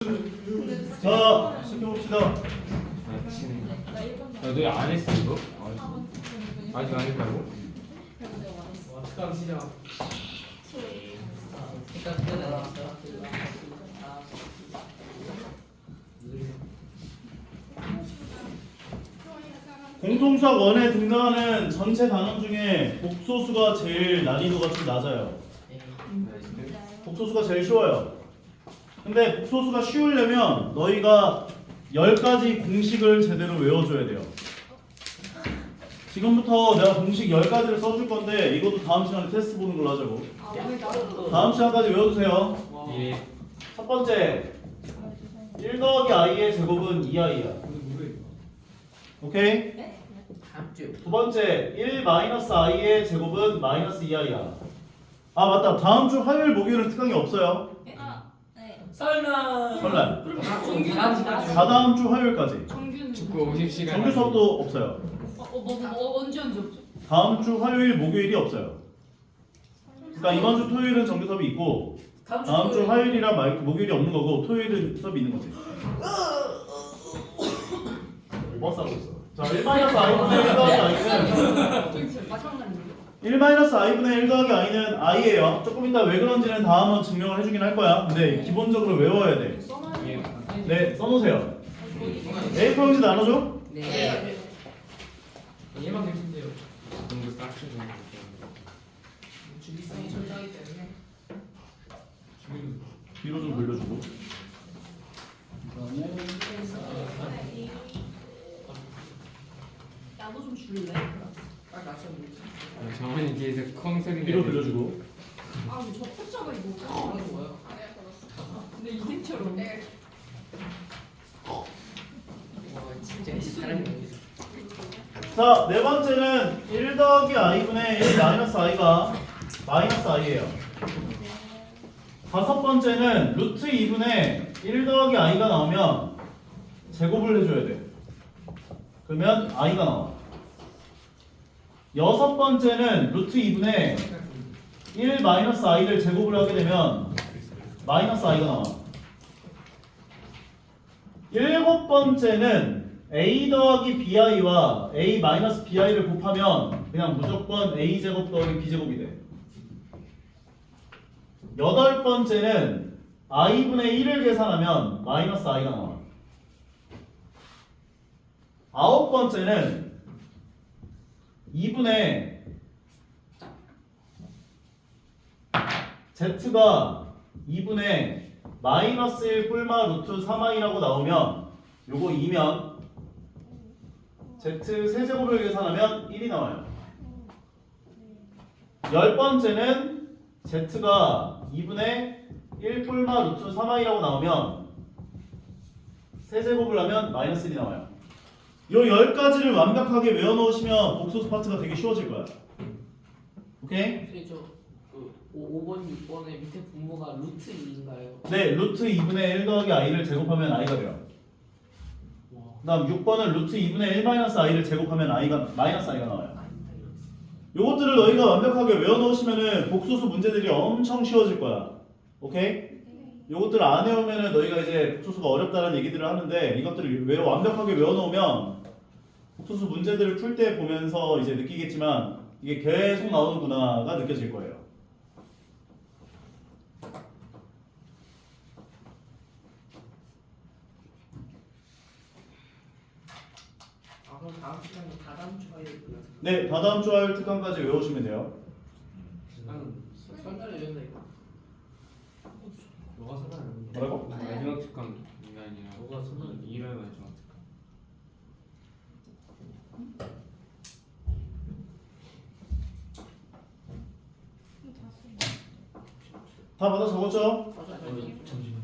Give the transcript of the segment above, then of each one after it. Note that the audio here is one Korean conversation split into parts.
자, 시켜봅시다. 너희 안 했어 이거? 아직 안 했다고? 특강 시작. 공통수학 1에 등장하는 전체 단원 중에 복소수가 제일 난이도가 좀 낮아요. 복소수가 제일 쉬워요. 근데 복소수가 쉬우려면 너희가 10가지 공식을 제대로 외워줘야 돼요. 지금부터 내가 공식 10가지를 써줄 건데 이것도 다음 시간에 테스트 보는 걸로 하자고. 다음 시간까지 외워주세요. 예. 첫 번째 1 더하기 i의 제곱은 2i야. 오케이? 두 번째 1 마이너스 i의 제곱은 마이너스 2i야. 아 맞다, 다음 주 화요일 목요일은 특강이 없어요. 설날. 설날. 다다음 다다음 주 화요일까지 정규는 축구 50시간 정규 수업도 없어요. 언제 없죠? 다음 주 화요일 목요일이 없어요. 그러니까 이번 주 토요일은 정규 수업이 있고 다음 주 화요일이랑 목요일이 없는 거고 토요일은 수업이 있는 거지. 뭐 싸고 있어? 자, 1 마이너스 i분의 1 더하기 i는 마지막 날인데요? 1 마이너스 i분의 1 더하기 i는 i예요. 조금 이따 왜 그런지는 다음은 증명을 해주긴 할 거야. 근데 기본적으로 외워야 돼. 네, 써놓으세요. A 포용지 나눠줘? 네. 얘만 괜찮대요. 공부 싹쓸이 주기성이 철저하기 때문에. 뒤로 좀 돌려주고. 나도 좀 줄래? 딱 맞춰. 정원이 뒤에서 콩 소리 뒤로 돌려주고. 아 근데 저 포자가 이거 뭐야? 근데 이생처럼 와 진짜 사람이 자, 네 번째는 1 더하기 i분의 1 마이너스 i가 마이너스 i예요. 다섯 번째는 루트 2분의 1 더하기 i가 나오면 제곱을 해줘야 돼. 그러면 i가 나와. 여섯 번째는 루트 2분의 1 마이너스 i를 제곱을 하게 되면 마이너스 i가 나와. 일곱 번째는 a 더하기 bi와 a 마이너스 bi를 곱하면 그냥 무조건 a 제곱 더하기 b 제곱이 돼. 여덟 번째는 i분의 1을 계산하면 마이너스 i가 나와. 아홉 번째는 2분의 z가 2분의 마이너스 1 뿔마 루트 3i라고 나오면 요거 2면 z 세제곱을 계산하면 1이 나와요. 열 번째는 z가 2분의 1 뿔마 루트 3i라고 나오면 세제곱을 하면 마이너스 1이 나와요. 요 10가지를 완벽하게 외워놓으시면 복소수 파트가 되게 쉬워질 거야. 오케이? 선생님 저그 5번 6번에 밑에 분모가 루트 2인가요? 네, 루트 2분의 1 더하기 i를 제곱하면 i가 돼요. 그 다음 6번은 루트 2분의 1 마이너스 i를 제곱하면 i가 마이너스 i가 나와요. 요것들을 너희가 완벽하게 외워놓으시면은 복소수 문제들이 엄청 쉬워질 거야. 오케이? 요것들을 안 외우면은 너희가 이제 복소수가 어렵다는 얘기들을 하는데 이것들을 완벽하게 외워놓으면 복소수 문제들을 풀 때 보면서 이제 느끼겠지만 이게 계속 나오는구나가 느껴질 거예요. 아 그럼 다음 시간에 다다음 주 화요일 끝났어. 네, 다다음 주 화요일 특강까지 외우시면 돼요. 나는 설날에 연다 이거. 너가 설날 뭐라고? 마지막 특강 인간이야. 너가 설날 2일 마지막 특강. 다 받아 적었죠? 잠시만.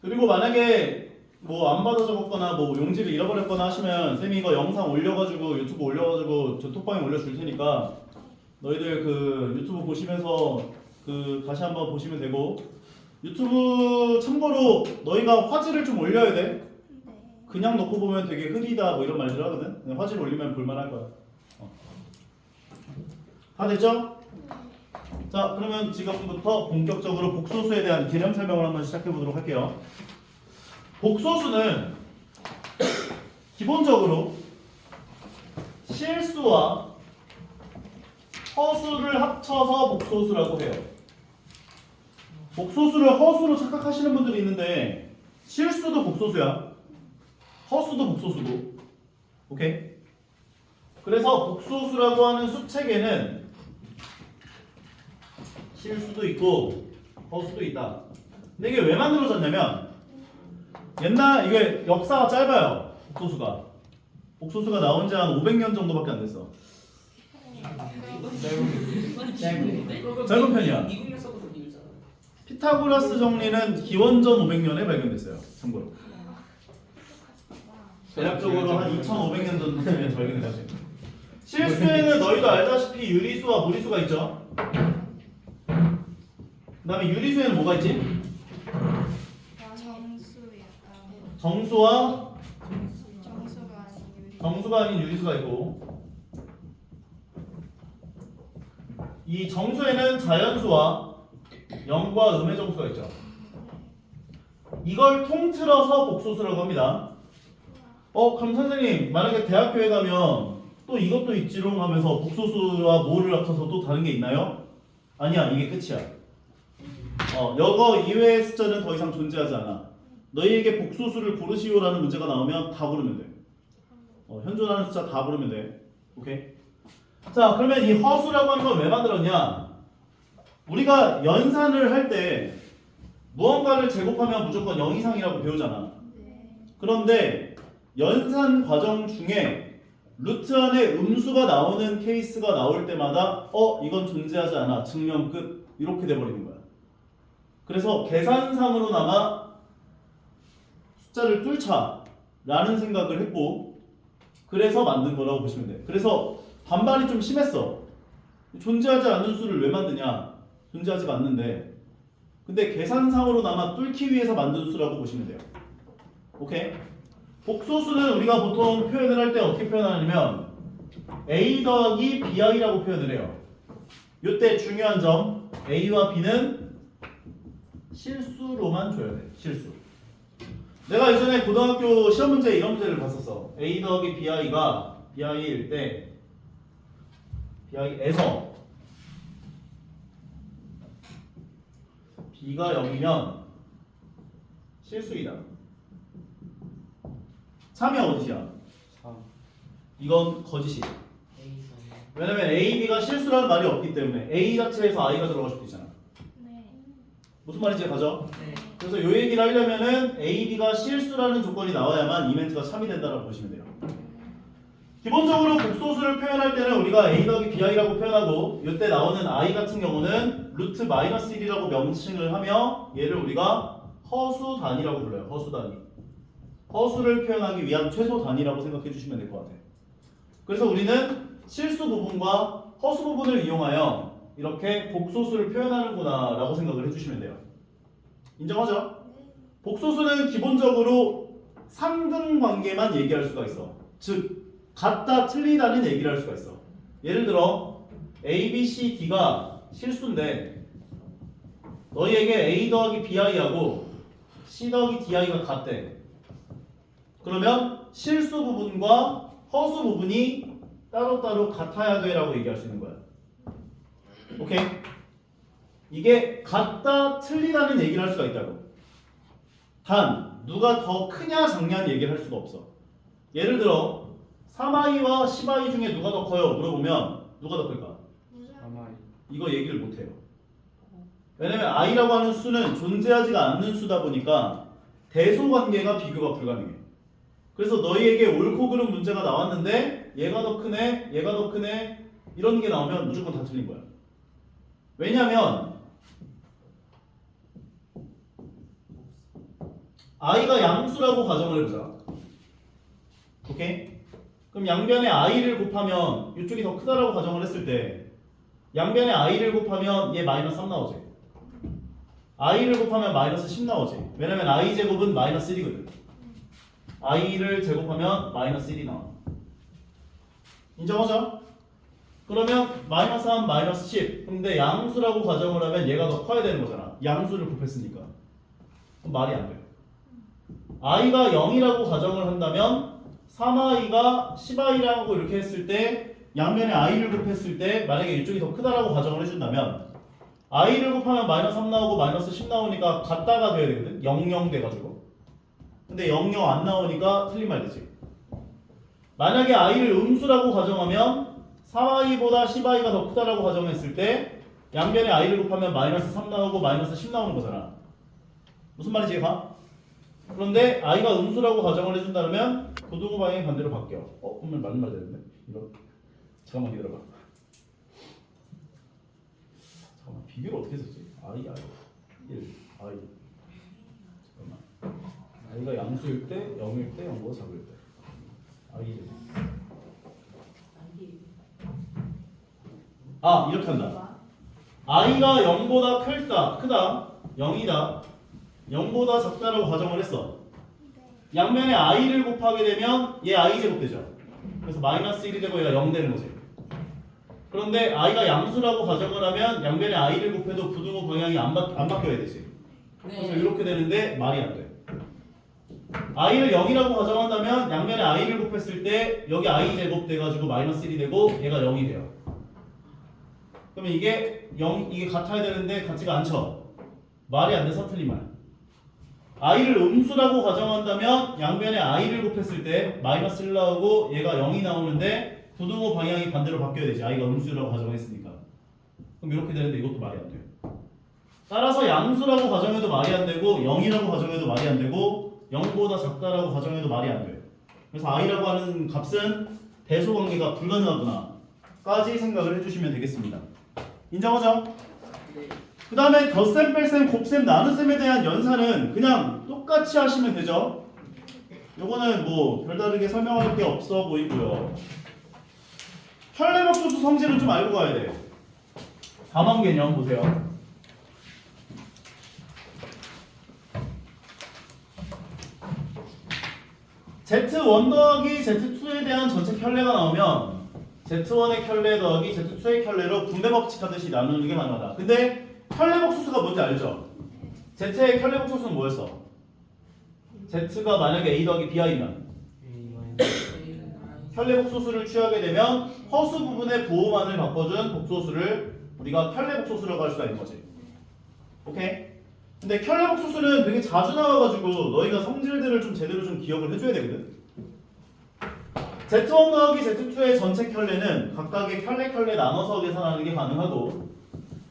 그리고 만약에 뭐 안 받아 적었거나 뭐 용지를 잃어버렸거나 하시면 쌤이 이거 영상 올려가지고 유튜브 올려가지고 저 톡방에 올려줄 테니까 너희들 그 유튜브 보시면서 그 다시 한번 보시면 되고, 유튜브 참고로 너희가 화질을 좀 올려야 돼. 그냥 놓고 보면 되게 흐리다 뭐 이런 말들 하거든. 화질 올리면 볼만할 거야. 다 됐죠? 자, 그러면 지금부터 본격적으로 복소수에 대한 개념 설명을 한번 시작해 보도록 할게요. 복소수는 기본적으로 실수와 허수를 합쳐서 복소수라고 해요. 복소수를 허수로 착각하시는 분들이 있는데 실수도 복소수야. 허수도 복소수고. 오케이? 그래서 복소수라고 하는 수체계는 실수도 있고 허수도 있다. 근데 이게 왜 만들어졌냐면 옛날 이게 역사가 짧아요. 복소수가 나온 지 한 500년 정도밖에 안 됐어. 짧은 편이야. 미국에서부터 미우잖아. 피타고라스 정리는 기원전 500년에 발견됐어요. 참고로. 대략적으로 한 2500년 전쯤에 발견됐어요. 실수에는 너희도 알다시피 유리수와 무리수가 있죠. 그 다음에 유리수에는 뭐가 있지? 정수 약간 정수와 정수가 아닌 유리. 유리수가 있고, 이 정수에는 자연수와 영과 음의 정수가 있죠. 이걸 통틀어서 복소수라고 합니다. 그럼 선생님 만약에 대학교에 가면 또 이것도 있지롱 하면서 복소수와 뭐를 합쳐서 또 다른 게 있나요? 아니야, 이게 끝이야. 이거 이외의 숫자는 더 이상 존재하지 않아. 너희에게 복소수를 고르시오라는 문제가 나오면 다 고르면 돼. 현존하는 숫자 다 고르면 돼. 오케이? 자, 그러면 이 허수라고 하는 걸 왜 만들었냐? 우리가 연산을 할 때 무언가를 제곱하면 무조건 0 이상이라고 배우잖아. 그런데 연산 과정 중에 루트 안에 음수가 나오는 케이스가 나올 때마다 이건 존재하지 않아. 증명 끝. 이렇게 돼버리는 거야. 그래서 계산상으로나마 숫자를 뚫자라는 생각을 했고, 그래서 만든 거라고 보시면 돼. 그래서 반발이 좀 심했어. 존재하지 않는 수를 왜 만드냐? 존재하지가 않는데. 근데 계산상으로나마 뚫기 위해서 만든 수라고 보시면 돼요. 오케이? 복소수는 우리가 보통 표현을 할 때 어떻게 표현하냐면 a 더하기 bi라고 표현을 해요. 이때 중요한 점, a와 b는 실수로만 줘야 돼. 실수. 내가 이전에 고등학교 시험 문제에 이런 문제를 봤었어. a 더하기 bi가 bi일 때 bi에서 b가 0이면 실수이다. 참이야 거짓이야? 이건 거짓이야. 왜냐면 a, b가 실수라는 말이 없기 때문에 a 자체에서 i가 들어갈 수도 있잖아. 네. 무슨 말인지 가죠? 네. 그래서 이 얘기를 하려면은 a, b가 실수라는 조건이 나와야만 이 멘트가 참이 된다라고 보시면 돼요. 기본적으로 복소수를 표현할 때는 우리가 a 더하기 bi라고 표현하고, 이때 나오는 i 같은 경우는 루트 마이너스 1이라고 명칭을 하며 얘를 우리가 허수 단위라고 불러요. 허수 단위. 허수를 표현하기 위한 최소 단위라고 생각해 주시면 될 것 같아요. 그래서 우리는 실수 부분과 허수 부분을 이용하여 이렇게 복소수를 표현하는구나 라고 생각을 해주시면 돼요. 인정하죠? 복소수는 기본적으로 상등 관계만 얘기할 수가 있어. 즉 같다 틀리다는 얘기를 할 수가 있어. 예를 들어 A, B, C, D가 실수인데 너희에게 A 더하기 BI하고 C 더하기 DI가 같대. 그러면 실수 부분과 허수 부분이 따로따로 같아야 돼 라고 얘기할 수 있는 거야. 오케이? 이게 같다 틀리다는 얘기를 할 수가 있다고. 단 누가 더 크냐 작냐는 얘기를 할 수가 없어. 예를 들어 3i와 10i 중에 누가 더 커요? 물어보면 누가 더 클까? 이거 얘기를 못해요. 왜냐면 i라고 하는 수는 존재하지가 않는 수다 보니까 대소관계가 비교가 불가능해. 그래서 너희에게 옳고 그른 문제가 나왔는데 얘가 더 크네, 얘가 더 크네 이런 게 나오면 무조건 다 틀린 거야. 왜냐면 i가 양수라고 가정을 해보자. 오케이? 그럼 양변에 i를 곱하면 이쪽이 더 크다라고 가정을 했을 때 양변에 i를 곱하면 얘 마이너스 3 나오지. i를 곱하면 마이너스 10 나오지. 왜냐면 i 제곱은 마이너스 1이거든. i를 제곱하면 마이너스 1이 나와. 인정하죠? 그러면 마이너스 3, 마이너스 10. 근데 양수라고 가정을 하면 얘가 더 커야 되는 거잖아. 양수를 곱했으니까. 그럼 말이 안 돼요. i가 0이라고 가정을 한다면 3i가 10i라고 이렇게 했을 때 양면에 i를 곱했을 때 만약에 이쪽이 더 크다라고 가정을 해준다면 i를 곱하면 마이너스 3 나오고 마이너스 10 나오니까 같다가 돼야 되거든. 0, 0 돼가지고. 근데 0, 0 안 나오니까 틀린 말 되지. 만약에 i를 음수라고 가정하면 3i보다 10i가 더 크다라고 가정했을 때 양변에 i를 곱하면 마이너스 3 나오고 마이너스 10 나오는 거잖아. 무슨 말인지 봐. 그런데 i가 음수라고 가정을 해준다면 부등호 방향이 반대로 바뀌어. 그러면 맞는 말 되는데? 이거 잠깐만 기다려봐. 잠깐만 비교를 어떻게 썼지? i 1 i 잠깐만 i가 양수일 때 0일 때 0보다 작을 때 i 이렇게 한다. i가 0보다 크다 0이다 0보다 작다라고 가정을 했어. 양면에 i를 곱하게 되면 얘 i 제곱 되죠. 그래서 마이너스 1이 되고 얘가 0 되는 거지. 그런데 i가 양수라고 가정을 하면 양면에 i를 곱해도 부등호 방향이 안 바뀌어야 되지. 그래서 이렇게 되는데 말이 안 돼. i를 0이라고 가정한다면 양면에 i를 곱했을 때 여기 i 제곱 돼가지고 마이너스 1이 되고 얘가 0이 돼요. 그러면 이게 같아야 되는데 같지가 않죠. 말이 안 돼서 틀린 말. i를 음수라고 가정한다면 양변에 i를 곱했을 때 마이너스 1 나오고 얘가 0이 나오는데 부등호 방향이 반대로 바뀌어야 되지. i가 음수라고 가정했으니까. 그럼 이렇게 되는데 이것도 말이 안 돼요. 따라서 양수라고 가정해도 말이 안 되고 0이라고 가정해도 말이 안 되고 0보다 작다라고 가정해도 말이 안 돼요. 그래서 i라고 하는 값은 대소 관계가 불가능하구나 까지 생각을 해주시면 되겠습니다. 인정하죠? 네. 그 다음에 덧셈, 뺄셈, 곱셈, 나눗셈에 대한 연산은 그냥 똑같이 하시면 되죠. 요거는 뭐 별다르게 설명할 게 없어 보이고요. 혈례법소수 성질은 좀 알고 가야 돼. 다만 개념 보세요. Z1 더하기 Z2에 대한 전체 켤레가 나오면 Z1의 켤레 더하기 Z2의 켤레로 분배 법칙하듯이 나누는 게 가능하다. 근데 켤레법소수가 뭔지 알죠? Z의 켤레법소수는 뭐였어? Z가 만약에 A 더하기 Bi면 켤레복소수를 취하게 되면 허수 부분의 보호만을 바꿔준 복소수를 우리가 켤레복소수라고 할 수가 있는 거지. 오케이? 근데 켤레복소수는 되게 자주 나와가지고 너희가 성질들을 좀 제대로 좀 기억을 해줘야 되거든. Z1 더하기 Z2의 전체 켤레는 각각의 켤레 나눠서 계산하는 게 가능하고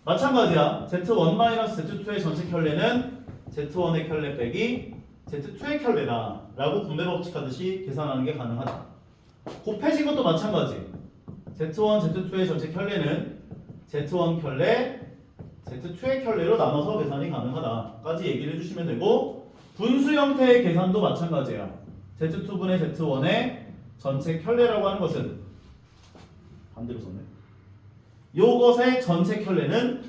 마찬가지야. Z1-Z2의 전체 켤레는 Z1의 켤레 빼기 Z2의 켤레다 라고 분배 법칙하듯이 계산하는 게 가능하다. 곱해진 것도 마찬가지. Z1, Z2의 전체 켤레는 Z1 켤레, Z2의 켤레로 나눠서 계산이 가능하다 까지 얘기를 해주시면 되고 분수 형태의 계산도 마찬가지야. Z2분의 Z1의 전체 켤레라고 하는 것은 반대로 썼네. 요것의 전체 켤레는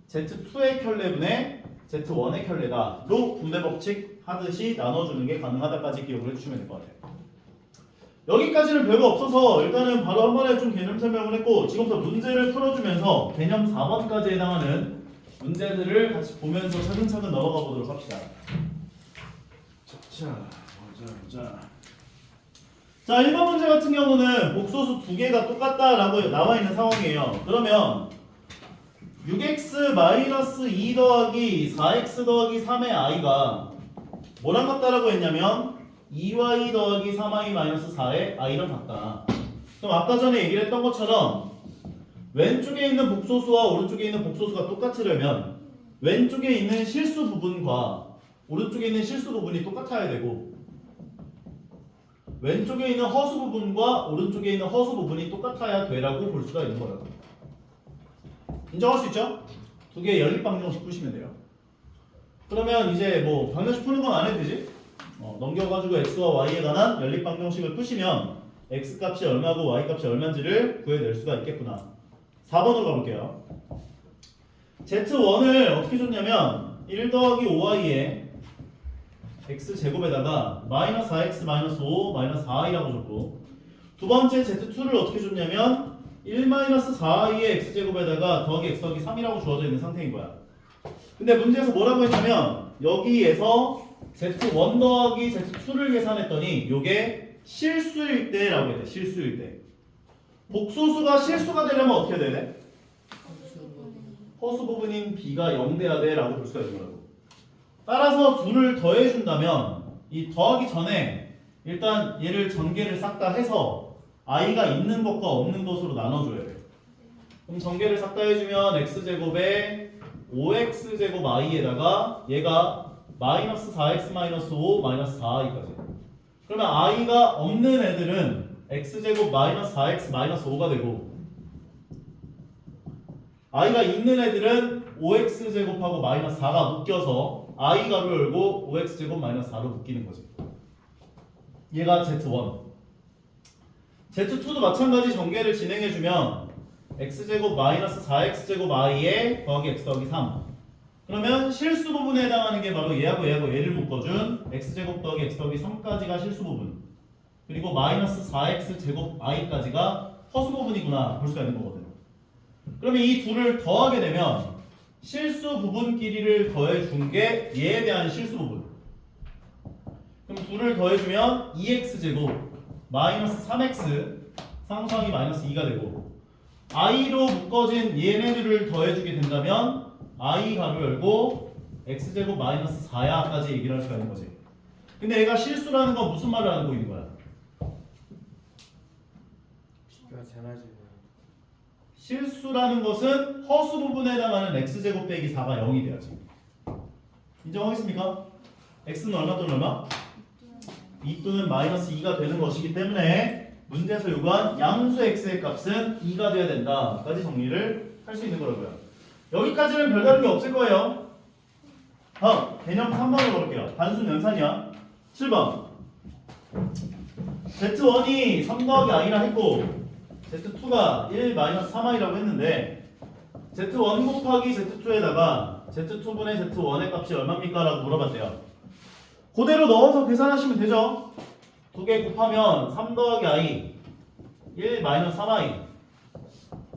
Z2의 켤레분의 Z1의 켤레다로 분배 법칙 하듯이 나눠주는 게 가능하다까지 기억을 해주시면 될 것 같아요. 여기까지는 별거 없어서 일단은 바로 한 번에 좀 개념 설명을 했고 지금부터 문제를 풀어주면서 개념 4번까지 해당하는 문제들을 같이 보면서 차근차근 넘어가 보도록 합시다. 자, 1번 문제 같은 경우는 복소수 두 개가 똑같다라고 나와 있는 상황이에요. 그러면 6x-2 더하기 4x 더하기 3의 i가 뭐랑 같다라고 했냐면 2y 더하기 3i-4의 i랑 같다. 그럼 아까 전에 얘기를 했던 것처럼 왼쪽에 있는 복소수와 오른쪽에 있는 복소수가 똑같으려면 왼쪽에 있는 실수 부분과 오른쪽에 있는 실수 부분이 똑같아야 되고 왼쪽에 있는 허수 부분과 오른쪽에 있는 허수 부분이 똑같아야 되라고 볼 수가 있는 거라고. 인정할 수 있죠? 두 개의 연립방정식 푸시면 돼요. 그러면 이제 뭐 방정식 푸는 건 안 해도 되지? 넘겨가지고 x와 y에 관한 연립방정식을 푸시면 x 값이 얼마고 y 값이 얼마인지를 구해낼 수가 있겠구나. 4번으로 가볼게요. z1을 어떻게 줬냐면 1 더하기 5y에 x제곱에다가 마이너스 4x 마이너스 5 마이너스 4i라고 줬고 두 번째 z2를 어떻게 줬냐면 1-4i의 x제곱에다가 더하기 x 더하기 3이라고 주어져 있는 상태인 거야. 근데 문제에서 뭐라고 했냐면 여기에서 z1 더하기 z2를 계산했더니 요게 실수일 때라고 해야 돼. 실수일 때. 복소수가 실수가 되려면 어떻게 돼야 돼? 허수 부분인 b가 0돼야 돼 라고 볼 수가 있는 거라고. 따라서 둘을 더해준다면 이 더하기 전에 일단 얘를 전개를 싹 다 해서 i가 있는 것과 없는 것으로 나눠줘야 돼. 그럼 전개를 싹 다 해주면 x제곱에 5x제곱 i에다가 얘가 마이너스 4x 마이너스 5 마이너스 4i까지. 그러면 i가 없는 애들은 x제곱 마이너스 4x 마이너스 5가 되고 i가 있는 애들은 5x제곱하고 마이너스 4가 묶여서 i 가로 열고 5x제곱 마이너스 4로 묶이는 거지. 얘가 z1. z2도 마찬가지 전개를 진행해주면 x제곱 마이너스 4x제곱 i에 더하기 x 더하기 3. 그러면 실수 부분에 해당하는 게 바로 얘하고 얘하고 얘를 묶어준 x제곱 더하기 x 더하기 3까지가 실수 부분. 그리고 마이너스 4x제곱 i까지가 허수 부분이구나 볼 수가 있는 거거든요. 그러면 이 둘을 더하게 되면 실수 부분끼리를 더해준 게 얘에 대한 실수 부분. 그럼 둘을 더해주면 2x제곱 마이너스 3x 상수항이 마이너스 2가 되고 i로 묶어진 얘네들을 더해주게 된다면 i 가로 열고 x제곱 마이너스 4야까지 얘기를 할 수가 있는 거지. 근데 얘가 실수라는 건 무슨 말을 하고 있는 거야? 비가 잘하지. 실수라는 것은 허수 부분에 해당하는 x제곱 빼기 4가 0이 돼야지. 인정하겠습니까? x는 얼마 또는 얼마? 2 또는 마이너스 2가 되는 것이기 때문에 문제에서 요구한 양수 x의 값은 2가 돼야 된다 까지 정리를 할 수 있는 거라고요. 여기까지는 별다른 게 없을 거예요. 다음 개념 3번으로 가볼게요. 단순 연산이야. 7번 z1이 3 더하기 i라 했고 z2가 1-3i라고 했는데 z1 곱하기 z2에다가 z2분의 z1의 값이 얼마입니까? 라고 물어봤대요. 그대로 넣어서 계산하시면 되죠. 두 개 곱하면 3 더하기 i 1-3i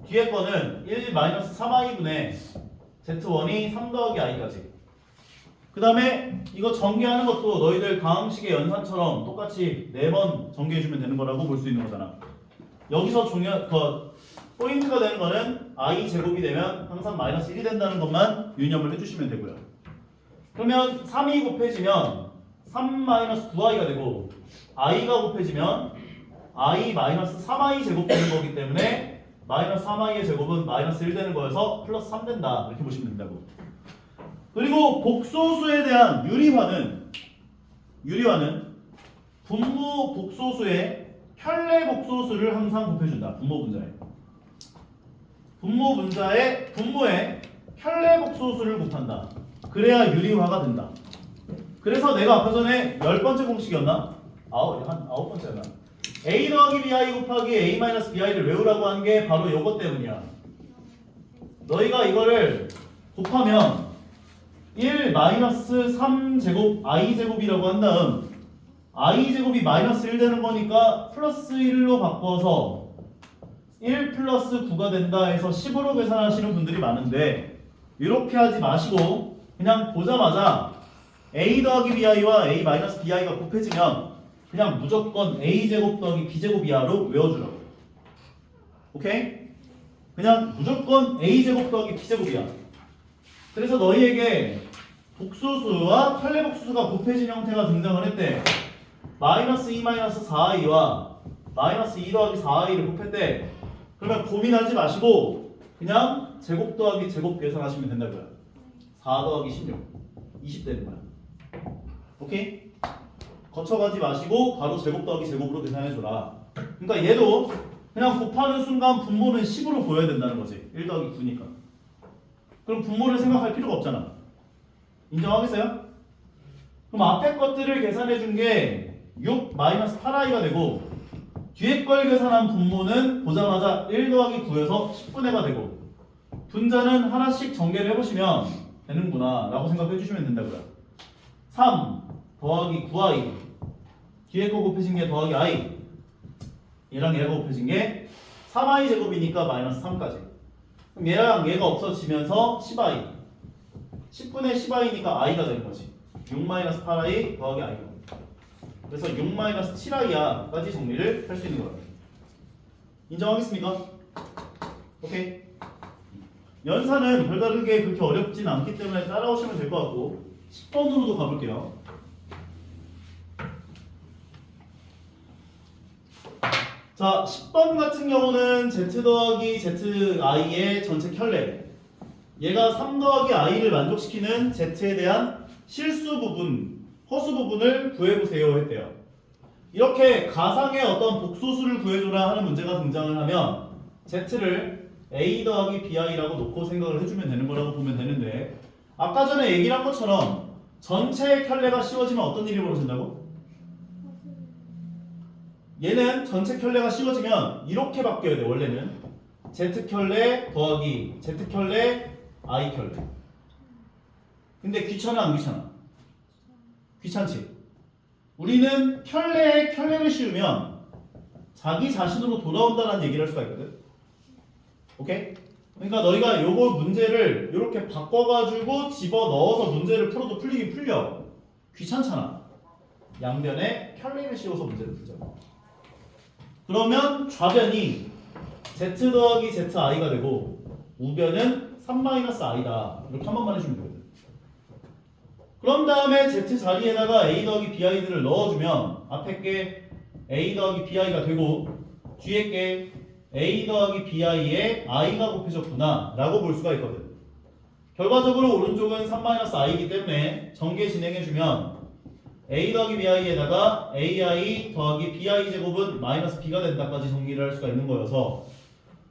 뒤에 거는 1-3i분의 z1이 3 더하기 i까지. 그 다음에 이거 전개하는 것도 너희들 가항식의 연산처럼 똑같이 4번 전개해주면 되는 거라고 볼 수 있는 거잖아. 여기서 포인트가 되는 거는 i 제곱이 되면 항상 마이너스 1이 된다는 것만 유념을 해주시면 되고요. 그러면 3이 곱해지면 3-9i가 되고 i가 곱해지면 i-3i 제곱 되는 거기 때문에 마이너스 3i의 제곱은 마이너스 1 되는 거여서 플러스 3 된다 이렇게 보시면 된다고. 그리고 복소수에 대한 유리화는 분모 복소수에 켤레 복소수를 항상 곱해준다. 분모에 켤레 복소수를 곱한다. 그래야 유리화가 된다. 그래서 내가 아까 전에 10번째 공식이었나? 한 9번째였나? a 더하기 bi 곱하기 a 마이너스 bi를 외우라고 한 게 바로 이것 때문이야. 너희가 이거를 곱하면 1-3제곱 i제곱이라고 한 다음 i제곱이 마이너스 1 되는 거니까 플러스 1로 바꿔서 1 플러스 9가 된다 해서 10으로 계산하시는 분들이 많은데 이렇게 하지 마시고 그냥 보자마자 a 더하기 bi와 a 마이너스 bi가 곱해지면 그냥 무조건 a제곱 더하기 b제곱 이하로 외워주라고. 오케이? 그냥 무조건 a제곱 더하기 b제곱 이하. 그래서 너희에게 복소수와 켤레 복소수가 곱해진 형태가 등장을 했대. 마이너스 2 마이너스 4i와 마이너스 2 더하기 4i를 곱했대. 그러면 고민하지 마시고 그냥 제곱 더하기 제곱 계산하시면 된다고요. 4 더하기 16 20 되는 거야. 오케이? 거쳐가지 마시고 바로 제곱 더하기 제곱으로 계산해줘라. 그러니까 얘도 그냥 곱하는 순간 분모는 10으로 보여야 된다는 거지. 1 더하기 9니까. 그럼 분모를 생각할 필요가 없잖아. 인정하겠어요? 그럼 앞에 것들을 계산해준 게 6 마이너스 8i가 되고 뒤에 걸 계산한 분모는 보자마자 1 더하기 9에서 10분의가 되고 분자는 하나씩 전개를 해보시면 되는구나 라고 생각해 주시면 된다고요. 3 더하기 9i 뒤에 거 곱해진 게 더하기 i 얘랑 얘가 곱해진 게 3i 제곱이니까 마이너스 3까지. 그럼 얘랑 얘가 없어지면서 10i. 10분의 10i니까 i가 되는 거지. 6-8i 더하기 i가. 그래서 6-7i야까지 정리를 할 수 있는 거야. 인정하겠습니까? 오케이. 연산은 별다르게 그렇게 어렵진 않기 때문에 따라오시면 될 것 같고 10번으로도 가볼게요. 자, 10번 같은 경우는 z 더하기 zi의 전체 켤레, 얘가 3 더하기 i를 만족시키는 z에 대한 실수 부분, 허수 부분을 구해보세요 했대요. 이렇게 가상의 어떤 복소수를 구해줘라 하는 문제가 등장을 하면 z를 a 더하기 bi라고 놓고 생각을 해주면 되는 거라고 보면 되는데, 아까 전에 얘기를 한 것처럼 전체 켤레가 씌워지면 어떤 일이 벌어진다고? 얘는 전체 켤레가 씌워지면 이렇게 바뀌어야 돼. 원래는 z 켤레 더하기 z 켤레 i 켤레. 근데 귀찮아 안 귀찮아? 귀찮지. 우리는 켤레에 켤레를 씌우면 자기 자신으로 돌아온다는 얘기를 할 수가 있거든. 오케이? 그러니까 너희가 요거 문제를 이렇게 바꿔가지고 집어넣어서 문제를 풀어도 풀리긴 풀려. 귀찮잖아. 양변에 켤레를 씌워서 문제를 풀자. 그러면 좌변이 z 더하기 zi가 되고 우변은 3-i다. 이렇게 한 번만 해주면 되거든. 그런 다음에 z 자리에다가 a 더하기 bi들을 넣어주면 앞에 게 a 더하기 bi가 되고 뒤에 게 a 더하기 bi에 i가 곱해졌구나 라고 볼 수가 있거든. 결과적으로 오른쪽은 3-i이기 때문에 전개 진행해주면 a 더하기 bi에다가 ai 더하기 bi 제곱은 마이너스 b가 된다까지 정리를 할 수가 있는 거여서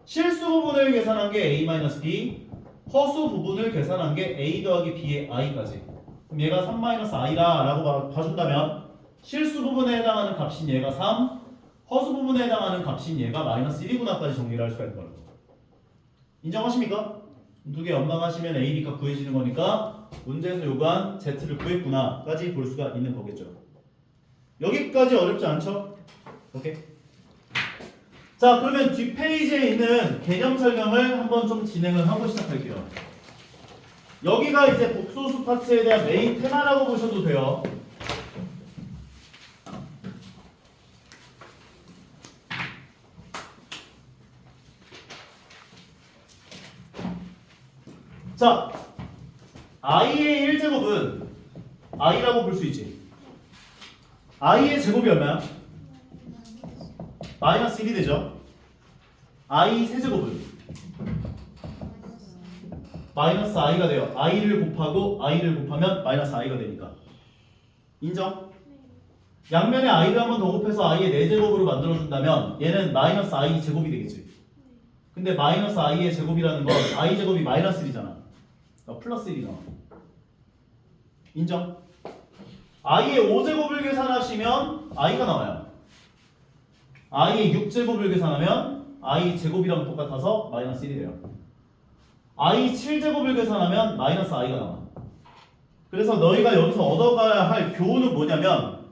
실수 부분을 계산한 게 a-b, 허수 부분을 계산한 게 a 더하기 b의 i까지. 그럼 얘가 3-i라 라고 봐준다면 실수 부분에 해당하는 값인 얘가 3, 허수 부분에 해당하는 값인 얘가 마이너스 1이구나까지 정리를 할 수가 있는 거예요. 인정하십니까? 두 개 연방하시면 a, b값 구해지는 거니까 문제에서 요구한 z를 구했구나까지 볼 수가 있는 거겠죠. 여기까지 어렵지 않죠? 오케이. 자, 그러면 뒷페이지에 있는 개념 설명을 한번 좀 진행을 하고 시작할게요. 여기가 이제 복소수 파트에 대한 메인 테마라고 보셔도 돼요. 자, i의 1제곱은 i라고 볼 수 있지. i의 제곱이 얼마야? 마이너스 1이 되죠. i 세제곱은 마이너스 i가 돼요. i를 곱하고 i를 곱하면 마이너스 i가 되니까. 인정? 양면에 i를 한 번 더 곱해서 i의 4제곱으로 만들어준다면 얘는 마이너스 i 제곱이 되겠지. 근데 마이너스 i의 제곱이라는 건 i 제곱이 마이너스 1이잖아. 그러니까 플러스 1이 나와. 인정? i의 5제곱을 계산하시면 i가 나와요. i의 6제곱을 계산하면 i 제곱이랑 똑같아서 마이너스 1이 돼요. i 7제곱을 계산하면 마이너스 i가 나와. 그래서 너희가 여기서 얻어가야 할 교훈은 뭐냐면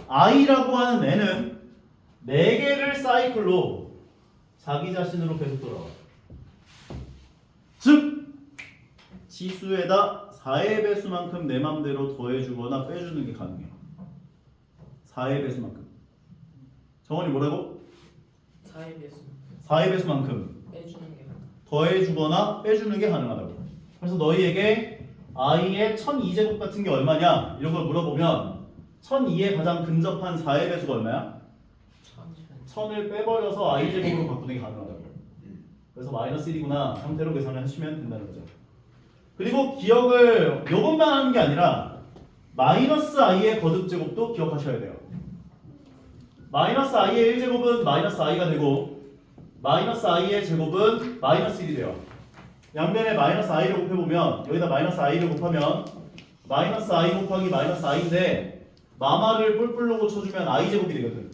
i라고 하는 애는 4개를 사이클로 자기 자신으로 계속 돌아와. 즉 지수에다 4의 배수만큼 내 맘대로 더해주거나 빼주는 게 가능해. 4의 배수만큼. 정원이 뭐라고? 4의 배수 4의 배수만큼 빼주는 게 더해주거나 빼주는 게 가능하다고. 그래서 너희에게 i의 1002제곱 같은 게 얼마냐 이런 걸 물어보면 1002에 가장 근접한 4의 배수가 얼마야? 1000을 빼버려서 i제곱으로 바꾸는 게 가능하다고. 그래서 마이너스 1이구나 상태로 계산을 하시면 된다는 거죠. 그리고 기억을 요것만 하는 게 아니라 마이너스 i의 거듭제곱도 기억하셔야 돼요. 마이너스 i의 1제곱은 마이너스 i가 되고 마이너스 i의 제곱은 마이너스 1이 돼요. 양변에 마이너스 i를 곱해보면 여기다 마이너스 i를 곱하면 마이너스 i 곱하기 마이너스 i인데 마마를 뿔뿔로 고쳐주면 i제곱이 되거든.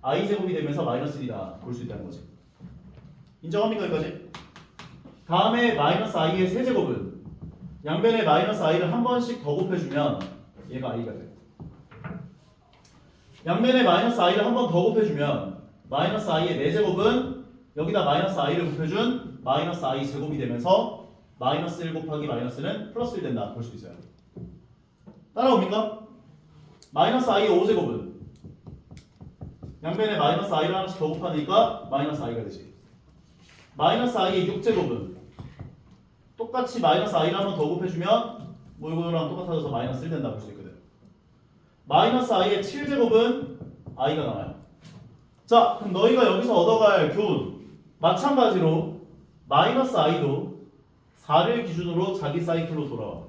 i제곱이 되면서 마이너스 1이다 볼 수 있다는 거지. 인정합니까 여기까지? 다음에 마이너스 i의 세제곱은 양변에 마이너스 i를 한 번씩 더 곱해주면 얘가 i가 돼. 양면에 마이너스 i를 한 번 더 곱해주면 마이너스 i의 4제곱은 여기다 마이너스 i를 곱해준 마이너스 i 제곱이 되면서 마이너스 1 곱하기 마이너스는 플러스 1 된다 볼 수 있어요. 따라옵니까? 마이너스 i의 5제곱은 양변에 마이너스 i를 하나씩 더 곱하니까 마이너스 i가 되지. 마이너스 i의 6제곱은 똑같이 마이너스 i를 한 번 더 곱해주면 뭐 이거랑 똑같아져서 마이너스 1 된다 볼 수 있거든. 마이너스 i의 7제곱은 i가 나와요. 자, 그럼 너희가 여기서 얻어갈 교훈 마찬가지로 마이너스 i도 4를 기준으로 자기 사이클로 돌아와.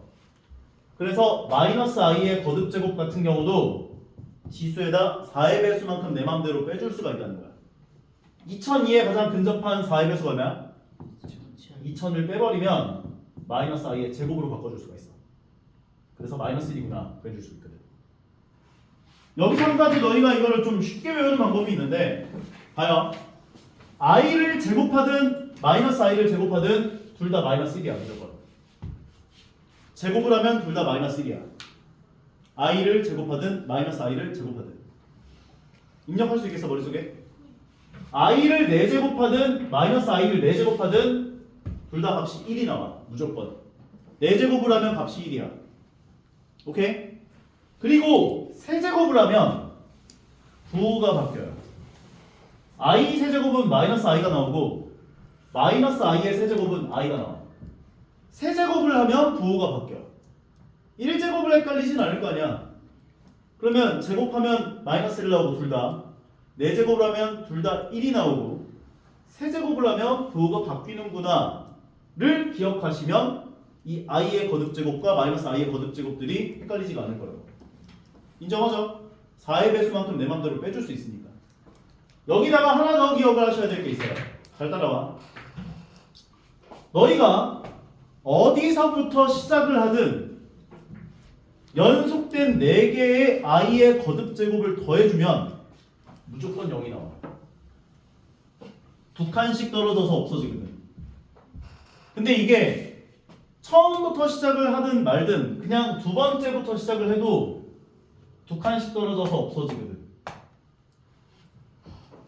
그래서 마이너스 i의 거듭제곱 같은 경우도 지수에다 4의 배수만큼 내 맘대로 빼줄 수가 있다는 거야. 2002에 가장 근접한 4의 배수가 얼마야? 2000을 빼버리면 마이너스 i의 제곱으로 바꿔줄 수가 있어. 그래서 마이너스 1이구나 빼줄 수 있거든. 여기서 한 가지 너희가 이거를 좀 쉽게 외우는 방법이 있는데 봐요. i를 제곱하든 마이너스 i를 제곱하든 둘 다 마이너스 1이야 무조건. 제곱을 하면 둘 다 마이너스 1이야. i를 제곱하든 마이너스 i를 제곱하든. 입력할 수 있겠어 머릿속에? i를 4제곱하든 마이너스 i를 4제곱하든 둘 다 값이 1이 나와 무조건. 4제곱을 하면 값이 1이야. 오케이? 그리고 세제곱을 하면 부호가 바뀌어요. i 세제곱은 마이너스 i가 나오고 마이너스 i의 세제곱은 i가 나와. 세제곱을 하면 부호가 바뀌어. 1제곱을 헷갈리진 않을 거 아니야. 그러면 제곱하면 마이너스 1 나오고 둘 다 4제곱을 하면 둘 다 1이 나오고 세제곱을 하면 부호가 바뀌는구나를 기억하시면 이 i의 거듭제곱과 마이너스 i의 거듭제곱들이 헷갈리지가 않을 거라고. 인정하죠? 4의 배수만큼 내 맘대로 빼줄 수 있으니까. 여기다가 하나 더 기억을 하셔야 될 게 있어요. 잘 따라와. 너희가 어디서부터 시작을 하든 연속된 4개의 i의 거듭제곱을 더해주면 무조건 0이 나와. 2칸씩 떨어져서 없어지거든. 근데 이게 처음부터 시작을 하든 말든 그냥 두 번째부터 시작을 해도 2칸씩 떨어져서 없어지거든.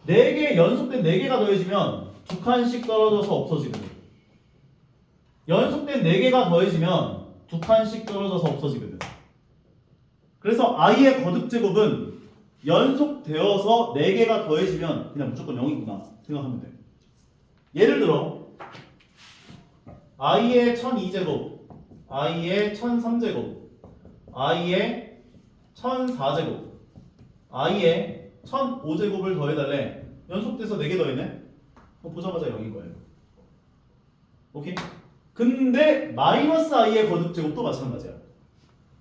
4개 연속된 4개가 더해지면 2칸씩 떨어져서 없어지거든. 연속된 4개가 더해지면 2칸씩 떨어져서 없어지거든. 그래서 i의 거듭제곱은 연속되어서 4개가 더해지면 그냥 무조건 0이구나 생각하면 돼. 예를 들어 i의 1002제곱, i의 1003제곱, i의 1004제곱, i의 1005제곱을 더해달래. 연속돼서 4개 더했네? 보자마자 0인 거예요. 오케이? 근데 마이너스 i의 거듭제곱도 마찬가지야.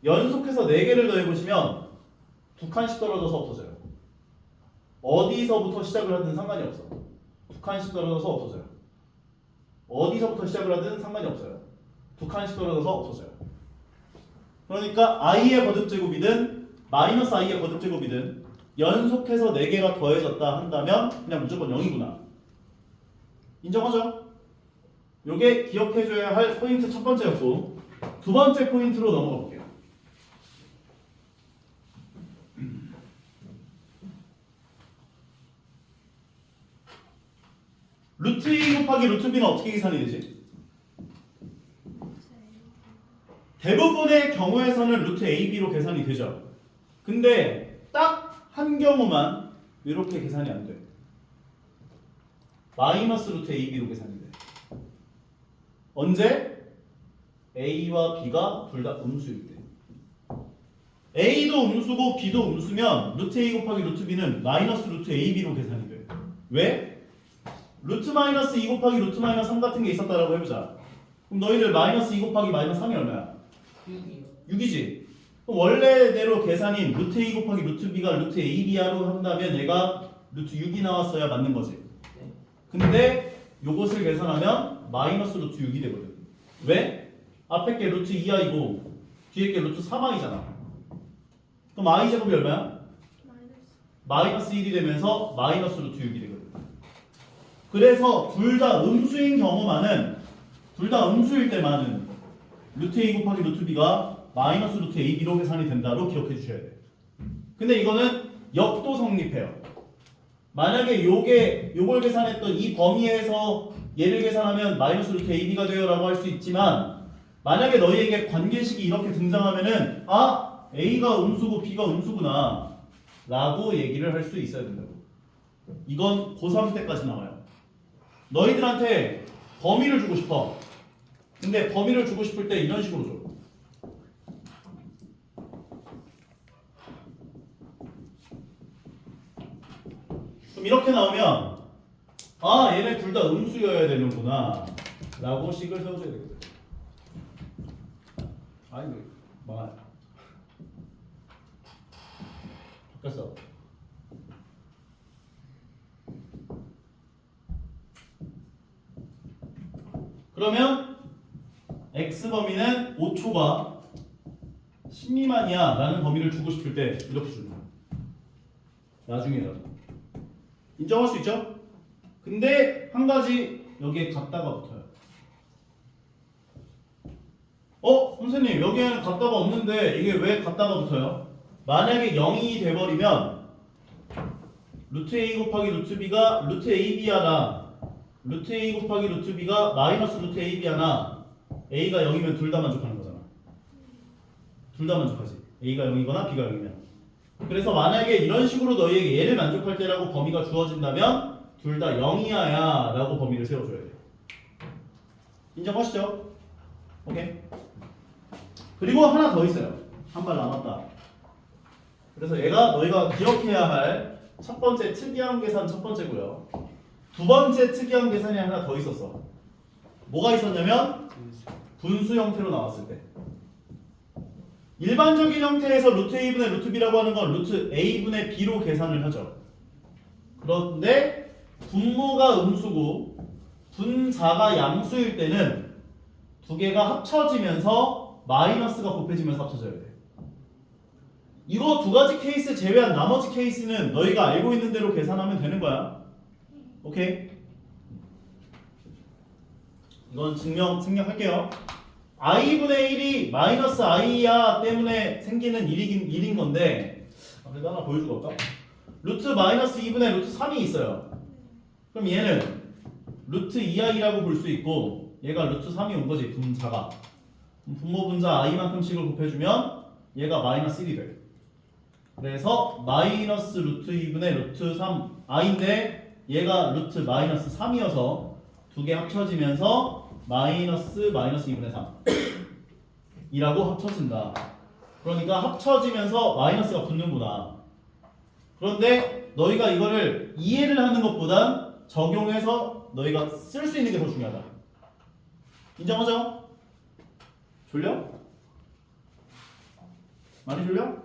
연속해서 4개를 더해보시면 2칸씩 떨어져서 없어져요. 어디서부터 시작을 하든 상관이 없어. 2칸씩 떨어져서 없어져요. 어디서부터 시작을 하든 상관이 없어요. 2칸씩 떨어져서 없어져요. 그러니까 i의 거듭제곱이든 마이너스 i의 거듭제곱이든 연속해서 4개가 더해졌다 한다면 그냥 무조건 0이구나. 인정하죠? 요게 기억해줘야 할 포인트 첫 번째였고, 두 번째 포인트로 넘어가 볼게요. 루트 2 곱하기 루트 b는 어떻게 계산이 되지? 대부분의 경우에서는 루트 ab로 계산이 되죠. 근데 딱 한 경우만 이렇게 계산이 안 돼. 마이너스 루트 ab로 계산이 돼. 언제? a와 b가 둘 다 음수일 때. a도 음수고 b도 음수면 루트 a 곱하기 루트 b는 마이너스 루트 ab로 계산이 돼. 왜? 루트 마이너스 2 곱하기 루트 마이너스 3 같은 게 있었다라고 해보자. 그럼 너희들 마이너스 2 곱하기 마이너스 3이 얼마야? 6이요. 6이지. 그럼 원래대로 계산인 루트 a 곱하기 루트 b가 루트 ab야로 한다면 얘가 루트 6이 나왔어야 맞는 거지. 네. 근데 요것을 계산하면 마이너스 루트 6이 되거든. 왜? 앞에 게 루트 2i고 뒤에 게 루트 3i잖아. 그럼 i 제곱이 얼마야? 마이너스 1이 되면서 마이너스 루트 6이 되거든. 그래서 둘 다 음수인 경우만은, 둘 다 음수일 때만은 루트 a 곱하기 루트 b가 마이너스 루트 ab로 계산이 된다로 기억해 주셔야 돼. 근데 이거는 역도 성립해요. 만약에 요걸 계산했던 이 범위에서 얘를 계산하면 마이너스 루트 AB가 돼요 라고 할 수 있지만 만약에 너희에게 관계식이 이렇게 등장하면은 아 A가 음수고 B가 음수구나 라고 얘기를 할 수 있어야 된다고. 이건 고3 때까지 나와요. 너희들한테 범위를 주고 싶어. 근데 범위를 주고 싶을 때 이런 식으로 줘. 그럼 이렇게 나오면 아 얘네 둘 다 음수여야 되는구나 라고 식을 세워줘야 되거든. 아니 망할 바뀌었어. 그러면 x범위는 5초가 10 미만이야 라는 범위를 주고 싶을 때 이렇게 주는 거야. 나중에라도 인정할 수 있죠? 근데 한 가지 여기에 갖다가 붙어요. 선생님 여기에는 갖다가 없는데 이게 왜 갖다가 붙어요? 만약에 0이 돼버리면 루트 a 곱하기 루트 b가 루트 ab야나 루트 a 곱하기 루트 b가 마이너스 루트 ab야나 a가 0이면 둘 다 만족하는 거잖아. 둘 다 만족하지. a가 0이거나 b가 0이면. 그래서 만약에 이런 식으로 너희에게 얘를 만족할 때라고 범위가 주어진다면 둘 다 0이야야 라고 범위를 세워줘야 돼. 인정하시죠? 오케이. 그리고 하나 더 있어요. 한 발 남았다. 그래서 얘가 너희가 기억해야 할 첫 번째 특이한 계산 첫 번째고요. 두 번째 특이한 계산이 하나 더 있었어. 뭐가 있었냐면 분수 형태로 나왔을 때. 일반적인 형태에서 루트 a분의 루트 b라고 하는 건 루트 a분의 b로 계산을 하죠. 그런데 분모가 음수고 분자가 양수일 때는 두 개가 합쳐지면서 마이너스가 곱해지면서 합쳐져야 돼. 이거 두 가지 케이스 제외한 나머지 케이스는 너희가 알고 있는 대로 계산하면 되는 거야. 오케이? 이건 생략할게요. i분의 1이 마이너스 i야 때문에 생기는 일인 건데 그래도 하나 보여줄 거 없다? 루트 마이너스 2분의 루트 3이 있어요. 그럼 얘는 루트 2i라고 볼 수 있고 얘가 루트 3이 온 거지 분자가. 분모 분자 i만큼씩을 곱해주면 얘가 마이너스 1이 돼. 그래서 마이너스 루트 2분의 루트 3 i인데 얘가 루트 마이너스 3이어서 두 개 합쳐지면서 마이너스 2분의 3 이라고 합쳐진다. 그러니까 합쳐지면서 마이너스가 붙는구나. 그런데 너희가 이거를 이해를 하는 것보단 적용해서 너희가 쓸 수 있는 게 더 중요하다. 인정하죠? 졸려? 많이 졸려?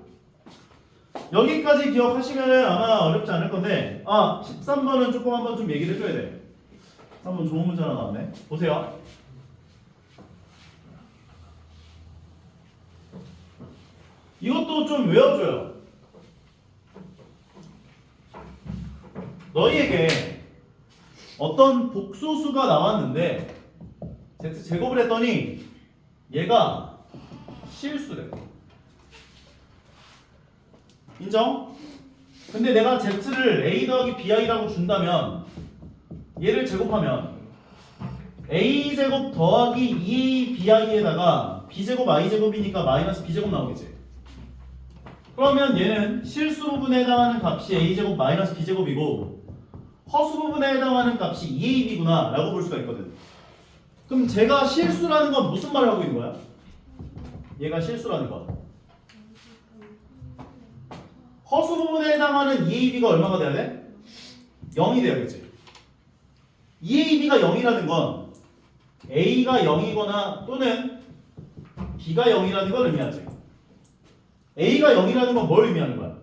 여기까지 기억하시면 아마 어렵지 않을 건데 13번은 조금 한번 좀 얘기를 해줘야 돼. 13번 좋은 문제 하나 나왔네. 보세요. 이것도 좀 외워줘요. 너희에게 어떤 복소수가 나왔는데 z제곱을 했더니 얘가 실수래. 인정? 근데 내가 z를 a 더하기 bi라고 준다면 얘를 제곱하면 a제곱 더하기 2bi에다가 b제곱 i제곱이니까 마이너스 b제곱 나오겠지. 그러면 얘는 실수 부분에 해당하는 값이 a제곱 마이너스 b제곱이고 허수 부분에 해당하는 값이 2ab구나 라고 볼 수가 있거든. 그럼 제가 실수라는 건 무슨 말을 하고 있는 거야? 얘가 실수라는 거. 허수 부분에 해당하는 2ab가 얼마가 돼야 돼? 0이 돼야겠지. 2ab가 0이라는 건 a가 0이거나 또는 b가 0이라는 걸 의미하지. a가 0이라는 건 뭘 의미하는 거야?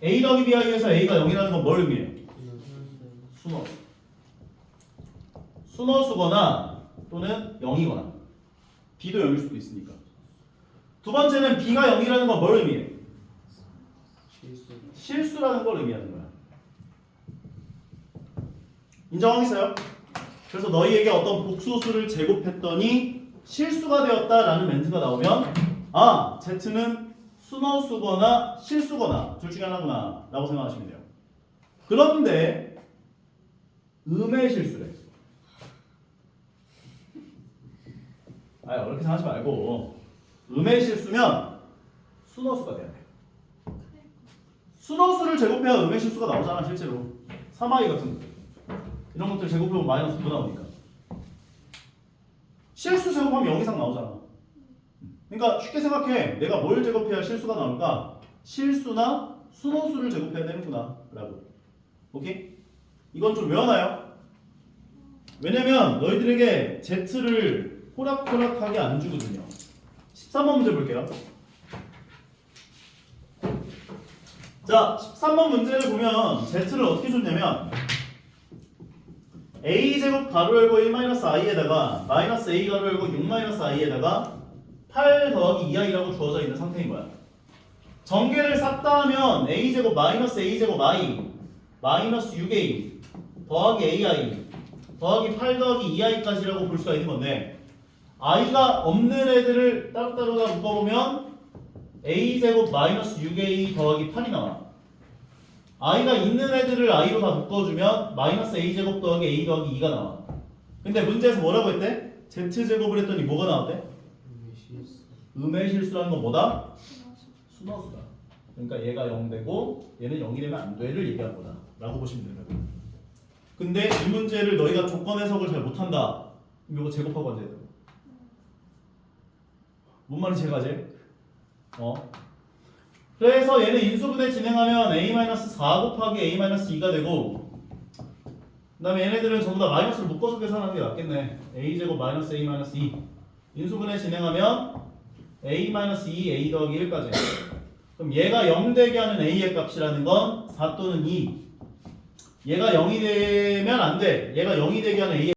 a 더하기 bi에서 a가 0이라는 건 뭘 의미해? 순허수. 순허수거나 또는 0이거나 b도 0일 수도 있으니까. 두 번째는 b가 0이라는 건 뭘 의미해? 실수라는 걸 의미하는 거야. 인정하겠어요? 그래서 너희에게 어떤 복소수를 제곱했더니 실수가 되었다라는 멘트가 나오면 z는 순어수거나 실수거나 둘 중에 하나구나 라고 생각하시면 돼요. 그런데 음의 실수래. 아니 어렵게 생각하지 말고 음의 실수면 순어수가 돼야 돼. 순어수를 제곱해야 음의 실수가 나오잖아 실제로. 3i 같은 거 이런 것들 제곱해보면 마이너스 9 나오니까 실수 제곱하면 0 이상 나오잖아. 그러니까 쉽게 생각해. 내가 뭘 제곱해야 실수가 나올까? 실수나 순어수를 제곱해야 되는구나 라고. 오케이? 이건 좀 외워놔요. 왜냐면 너희들에게 Z를 호락호락하게 안 주거든요. 13번 문제 볼게요. 자, 13번 문제를 보면 Z를 어떻게 줬냐면 a제곱 가로 열고 1-i에다가 마이너스 a 가로 열고 6-i에다가 8 더하기 2i라고 주어져 있는 상태인 거야. 전개를 싹 다 하면 a제곱 마이너스 a제곱 i 마이너스 6a 더하기 ai 더하기 8 더하기 2i까지라고 볼 수가 있는 건데 i가 없는 애들을 따로따로 다 묶어보면 a제곱 마이너스 6a 더하기 8이 나와. i가 있는 애들을 i로 다 묶어주면 마이너스 a제곱 더하기 a 더하기 2가 나와. 근데 문제에서 뭐라고 했대? z제곱을 했더니 뭐가 나왔대? 음의 실수라는 건 뭐다? 순어수다. 그러니까 얘가 0 되고 얘는 0이 되면 안 돼를 얘기한 거다 라고 보시면 됩니다. 근데 이 문제를 너희가 조건 해석을 잘 못한다. 그럼 이거 제곱하고 앉아야 돼. 뭔 말인지 제가 제? 그래서 얘는 인수분해 진행하면 a-4 곱하기 a-2가 되고 그 다음에 얘네들은 전부 다 마이너스를 묶어서 계산하는 게 낫겠네. a제곱 마이너스 a-2 인수분해 진행하면 a-2 a 더하기 1까지. 그럼 얘가 0 되게 하는 a의 값이라는 건 4 또는 2. 얘가 0이 되면 안 돼. 얘가 0이 되게 하는 a의